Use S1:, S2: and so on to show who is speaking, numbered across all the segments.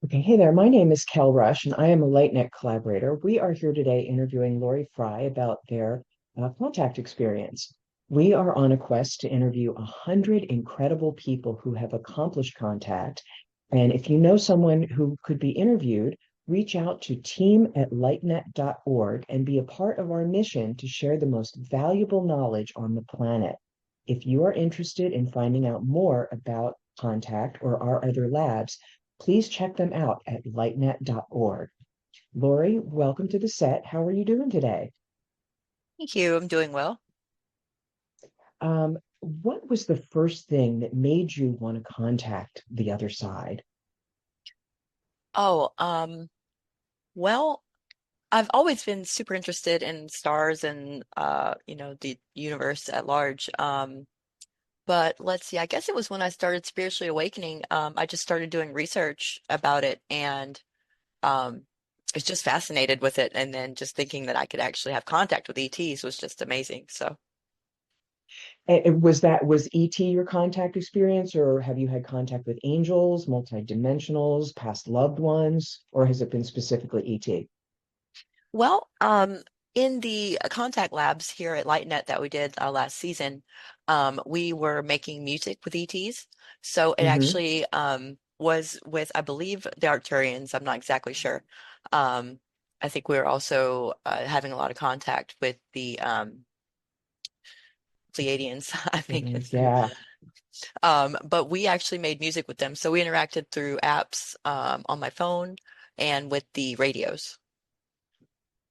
S1: Okay, hey there. My name is Kel Rush, and I am a LightNet collaborator. We are here today interviewing Lori Fry about their contact experience. We are on a quest to interview 100 incredible people who have accomplished contact. And if you know someone who could be interviewed, reach out to team@lightnet.org and be a part of our mission to share the most valuable knowledge on the planet. If you are interested in finding out more about Contact or our other labs, please check them out at lightnet.org. Lori, welcome to the set. How are you doing today?
S2: Thank you. I'm doing well.
S1: What was the first thing that made you want to contact the other side?
S2: Oh, well, I've always been super interested in stars and the universe at large. But let's see, I guess it was when I started spiritually awakening. I just started doing research about it and um was just fascinated with it. And then just thinking that I could actually have contact with ETs was just amazing. So
S1: Was ET your contact experience, or have you had contact with angels, multidimensionals, past loved ones, or has it been specifically ET?
S2: well, in the contact labs here at LightNet that we did last season, we were making music with ETs. So it
S1: Mm-hmm.
S2: actually was with, I believe, the Arcturians. I'm not exactly sure. Um, I think we were also having a lot of contact with the Pleiadians, I think.
S1: Yeah,
S2: But we actually made music with them. So we interacted through apps on my phone and with the radios.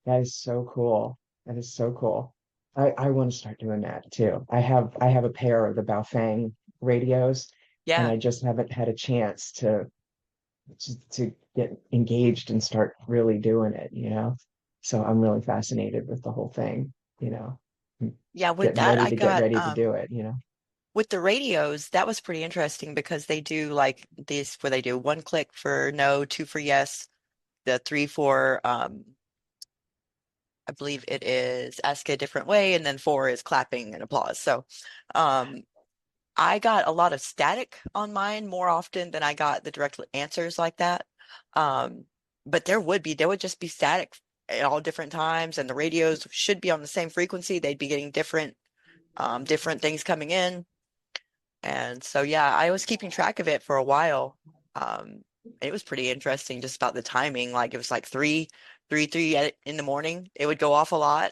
S1: that is so cool. That is so cool. I want to start doing that too. I have a pair of the Baofeng radios, and
S2: Yeah.
S1: I just haven't had a chance to get engaged and start really doing it. So I'm really fascinated with the whole thing, you know,
S2: Yeah, with
S1: getting
S2: that,
S1: ready
S2: I
S1: to get
S2: got
S1: ready to do it.
S2: with the radios, that was pretty interesting because they do like this where they do one click for no, two for yes, the three for I believe it is ask a different way, and then four is clapping and applause. So um I got a lot of static on mine more often than I got the direct answers like that. Um, but there would just be static at all different times, and the radios should be on the same frequency. They'd be getting different things coming in. And so, yeah, I was keeping track of it for a while. It was pretty interesting just about the timing. Like it was like in the morning. It would go off a lot.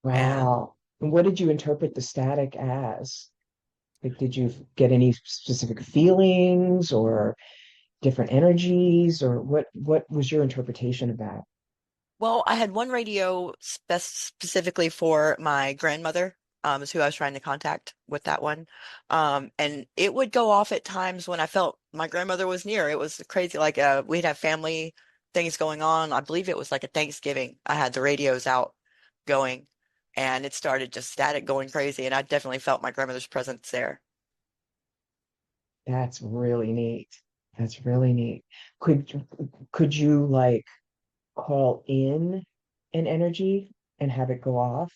S2: And
S1: Wow. And what did you interpret the static as? Like, did you get any specific feelings or different energies, or what was your interpretation of that?
S2: well, I had one radio specifically for my grandmother, is who I was trying to contact with that one. And it would go off at times when I felt my grandmother was near. It was crazy. Like we'd have family things going on. I believe it was like a Thanksgiving. I had the radios out going and it started just static going crazy. And I definitely felt my grandmother's presence there.
S1: That's really neat. That's really neat. Could you like call in an energy and have it go off,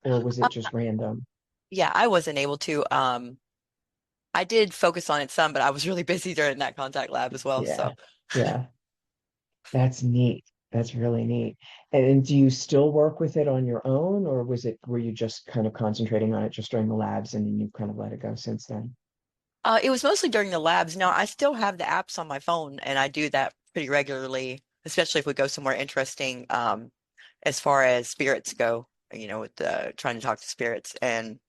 S1: or was it just random?
S2: Yeah, I wasn't able to. I did focus on it some, but I was really busy during that contact lab as well.
S1: Yeah.
S2: So
S1: Yeah. That's neat. That's really neat. And do you still work with it on your own, or were you just kind of concentrating on it just during the labs and then you kind of let it go since then?
S2: It was mostly during the labs. Now, I still have the apps on my phone, and I do that pretty regularly, especially if we go somewhere interesting, as far as spirits go, with trying to talk to spirits. And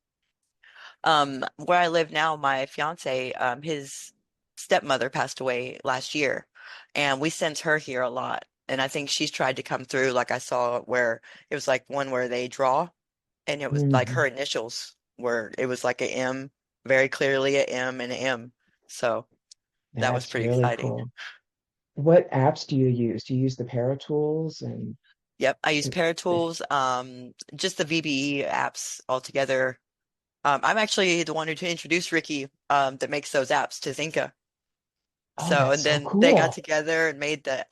S2: where I live now, my fiance, his stepmother passed away last year, and we sent her here a lot. And I think she's tried to come through, like I saw where it was like one where they draw, and it was like
S1: Mhm.
S2: her initials where it was like a M, very clearly a M and a M. So that was
S1: That's
S2: pretty
S1: really
S2: exciting.
S1: cool. What apps do you use? Do you use the Para tools and
S2: Yep, I use
S1: the,
S2: Paratools, just the VBE apps altogether. I'm actually the one who introduced Ricky, that makes those apps to Zinka.
S1: oh,
S2: So,
S1: that's
S2: and
S1: so
S2: then they got
S1: cool.
S2: together and made the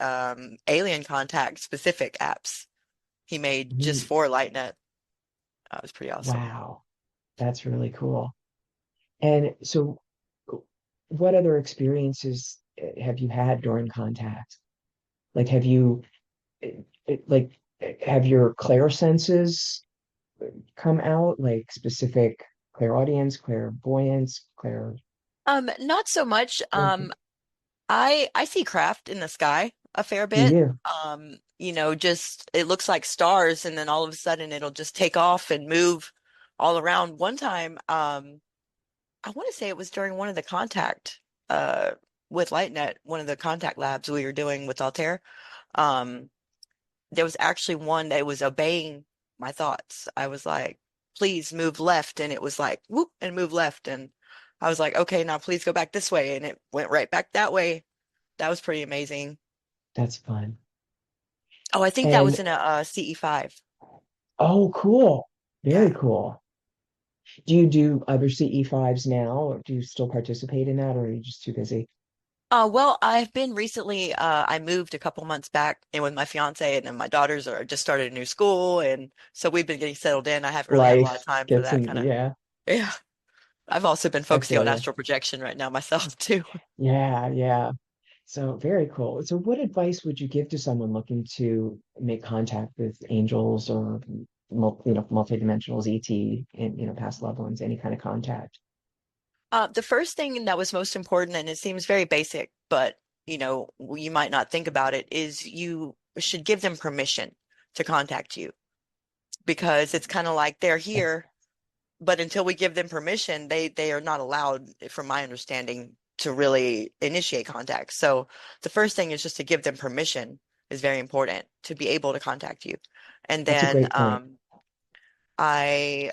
S2: alien contact specific apps he made just
S1: Mm,
S2: for LightNet. That was pretty awesome.
S1: wow, that's really cool. And so, what other experiences have you had during contact? Like, have you like have your clairsenses come out, like specific clairaudience, clairvoyance, clair
S2: Not so much. I see craft in the sky a fair
S1: do
S2: bit.
S1: you?
S2: Just it looks like stars, and then all of a sudden it'll just take off and move all around. One time, I want to say it was during one of the contact with LightNet, one of the contact labs we were doing with Altair. Um, there was actually one that was obeying my thoughts. I was like, please move left. And it was like, whoop, and move left. And I was like, okay, now please go back this way. And it went right back that way. That was pretty amazing.
S1: That's fun.
S2: Oh, I think that was
S1: And
S2: in a CE5.
S1: oh, cool. Very
S2: Yeah.
S1: cool. Do you do other CE5s now, or do you still participate in that, or are you just too busy?
S2: Well, I've been recently, I moved a couple months back in with my fiance, and then my daughters are just started a new school. And so we've been getting settled in. I haven't really had a lot of
S1: Life
S2: time for
S1: gets
S2: that
S1: in,
S2: kind of,
S1: yeah,
S2: yeah. I've also been
S1: I
S2: focusing
S1: feel
S2: on
S1: you.
S2: astral projection right now myself too.
S1: Yeah, yeah. So very cool. So what advice would you give to someone looking to make contact with angels or multidimensionals, ET, and past loved ones, any kind of contact?
S2: The first thing that was most important, and it seems very basic, but you might not think about it, is you should give them permission to contact you because it's kind of like they're here, but until we give them permission, they are not allowed, from my understanding, to really initiate contact. So the first thing is just to give them permission is very important to be able to contact you. And
S1: That's a
S2: then
S1: great point.
S2: I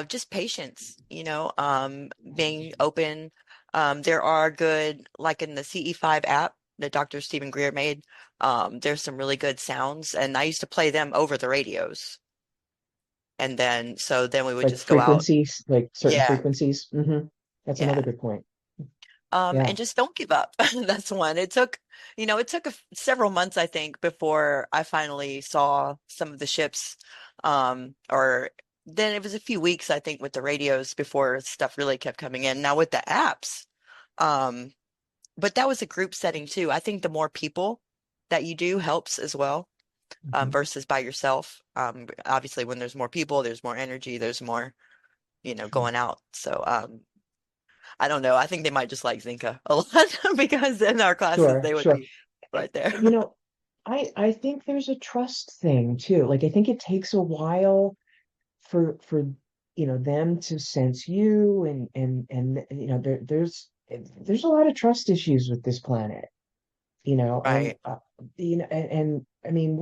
S2: just patience, being open. There are good, like in the CE5 app that Dr. Stephen Greer made, there's some really good sounds, and I used to play them over the radios. And then we would
S1: Like
S2: just go out.
S1: frequencies, like certain
S2: Yeah,
S1: frequencies. That's another
S2: yeah.
S1: good point.
S2: And
S1: Yeah.
S2: just don't give up. That's one. It took several months, I think, before I finally saw some of the ships. Or then it was a few weeks, I think, with the radios before stuff really kept coming in. Now with the apps, um, but that was a group setting too. I think the more people that you do helps as well,
S1: Mhm.
S2: versus by yourself. Obviously, when there's more people, there's more energy, there's more,
S1: Sure.
S2: going out. So, I don't know. I think they might just like Zinka a lot because in our classes
S1: Sure,
S2: they would
S1: sure.
S2: be right there.
S1: You know, I think there's a trust thing too. Like I think it takes a while for them to sense you and there's a lot of trust issues with this planet, and
S2: Right,
S1: and I mean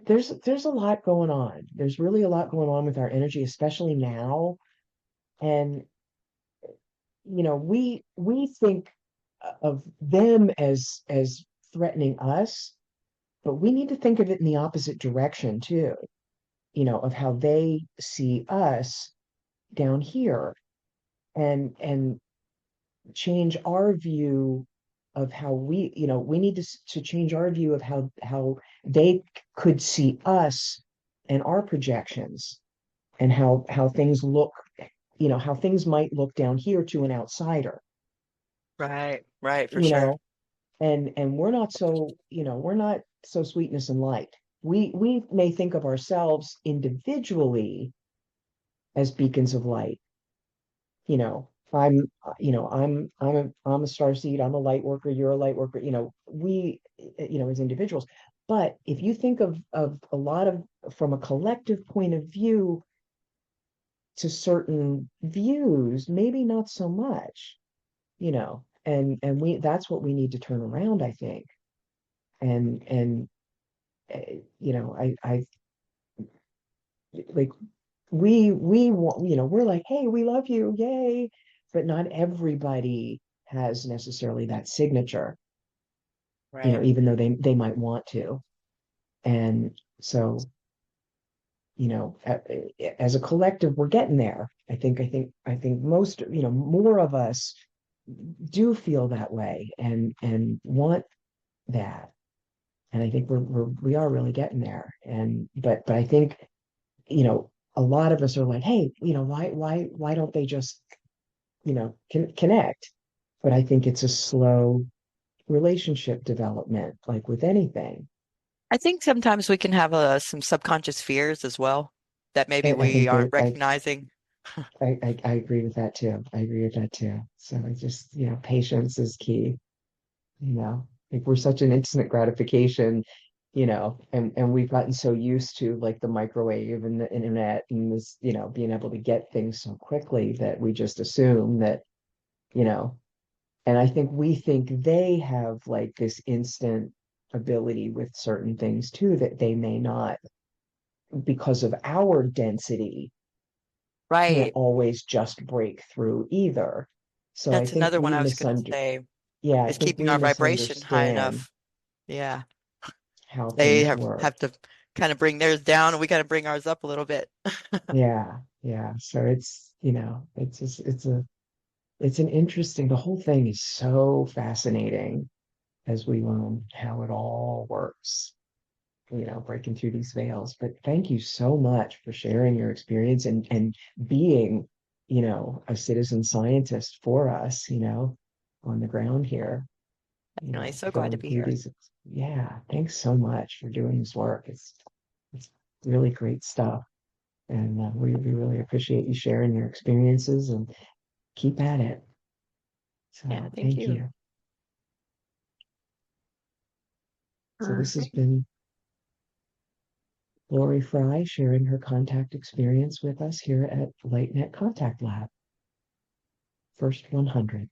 S1: there's a lot going on. There's really a lot going on with our energy, especially now. And we think of them as threatening us, but we need to think of it in the opposite direction too, of how they see us down here, and change our view of how we need to change our view of how they could see us and our projections, and how things look, how things might look down here to an outsider,
S2: right, right, for
S1: you
S2: sure.
S1: know and we're not so sweetness and light. We may think of ourselves individually as beacons of light. I'm a star seed, I'm a light worker, you're a light worker, we as individuals. But if you think of a lot of, from a collective point of view, to certain views, maybe not so much, and we that's what we need to turn around, I think. And I like, we want, we're like, hey, we love you, yay. But not everybody has necessarily that signature,
S2: Right.
S1: even though they might want to. And so, as a collective, we're getting there. I think most, more of us do feel that way and want that. And I think we are really getting there. And but I think, a lot of us are like, hey, why don't they just, connect? but I think it's a slow relationship development, like with anything.
S2: I think sometimes we can have some subconscious fears as well that maybe
S1: I
S2: we
S1: think
S2: aren't
S1: there,
S2: recognizing.
S1: I agree with that too. I agree with that too. So I just, patience is key, like we're such an instant gratification, and we've gotten so used to like the microwave and the internet and this, being able to get things so quickly that we just assume that, you know, and I think we think they have like this instant ability with certain things too that they may not because of our density can't
S2: Right.
S1: always just break through either. So I
S2: That's
S1: think
S2: another one
S1: we
S2: I was going to
S1: misunder
S2: say
S1: yeah, I
S2: is
S1: think
S2: keeping
S1: we
S2: our vibration high
S1: misunderstand
S2: enough. Yeah.
S1: how
S2: They
S1: things
S2: have
S1: work.
S2: to kind of bring theirs down and we got to bring ours up a little bit.
S1: Yeah, yeah. So it's, it's just it's an interesting, the whole thing is so fascinating as we learn how it all works, breaking through these veils. But thank you so much for sharing your experience and being, a citizen scientist for us, on the ground here,
S2: Anyway, so glad to
S1: going
S2: be
S1: through
S2: here.
S1: these. Yeah, thanks so much for doing this work. It's really great stuff. And we really appreciate you sharing your experiences and keep at it.
S2: Yeah,
S1: So
S2: thank
S1: thank
S2: you.
S1: you. So this has
S2: Perfect.
S1: been Lori Fry sharing her contact experience with us here at LightNet Contact Lab. First 100.